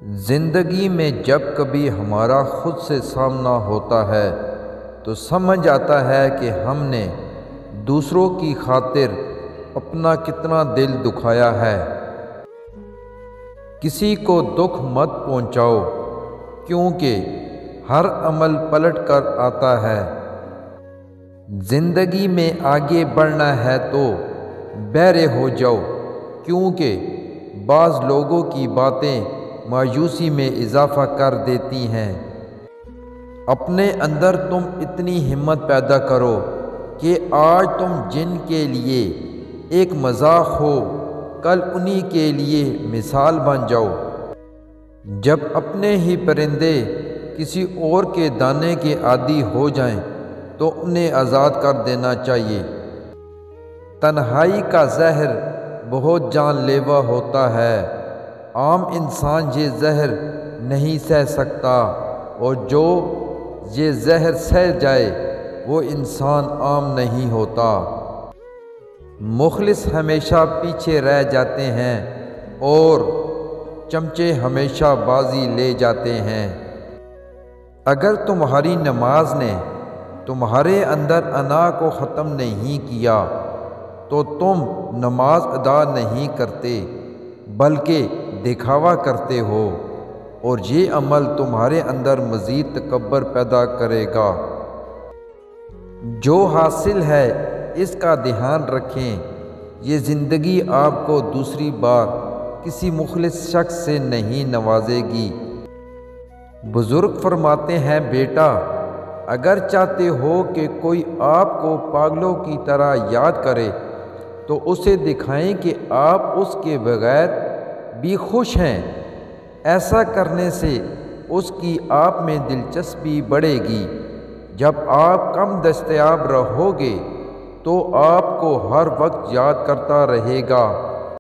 زندگی میں جب کبھی ہمارا خود سے سامنا ہوتا ہے تو سمجھ آتا ہے کہ ہم نے دوسروں کی خاطر اپنا کتنا دل دکھایا ہے۔ کسی کو دکھ مت پہنچاؤ کیونکہ ہر عمل پلٹ کر آتا ہے۔ زندگی میں آگے بڑھنا ہے تو بہرے ہو جاؤ کیونکہ بعض لوگوں کی باتیں مایوسی میں اضافہ کر دیتی ہیں۔ اپنے اندر تم اتنی ہمت پیدا کرو کہ آج تم جن کے لیے ایک مذاق ہو کل انہی کے لیے مثال بن جاؤ۔ جب اپنے ہی پرندے کسی اور کے دانے کے عادی ہو جائیں تو انہیں آزاد کر دینا چاہیے۔ تنہائی کا زہر بہت جان لیوا ہوتا ہے۔ عام انسان یہ زہر نہیں سہ سکتا اور جو یہ زہر سہ جائے وہ انسان عام نہیں ہوتا۔ مخلص ہمیشہ پیچھے رہ جاتے ہیں اور چمچے ہمیشہ بازی لے جاتے ہیں۔ اگر تمہاری نماز نے تمہارے اندر انا کو ختم نہیں کیا تو تم نماز ادا نہیں کرتے بلکہ دکھاوا کرتے ہو، اور یہ عمل تمہارے اندر مزید تکبر پیدا کرے گا۔ جو حاصل ہے اس کا دھیان رکھیں، یہ زندگی آپ کو دوسری بار کسی مخلص شخص سے نہیں نوازے گی۔ بزرگ فرماتے ہیں بیٹا، اگر چاہتے ہو کہ کوئی آپ کو پاگلوں کی طرح یاد کرے تو اسے دکھائیں کہ آپ اس کے بغیر بھی خوش ہیں۔ ایسا کرنے سے اس کی آپ میں دلچسپی بڑھے گی۔ جب آپ کم دستیاب رہو گے تو آپ کو ہر وقت یاد کرتا رہے گا۔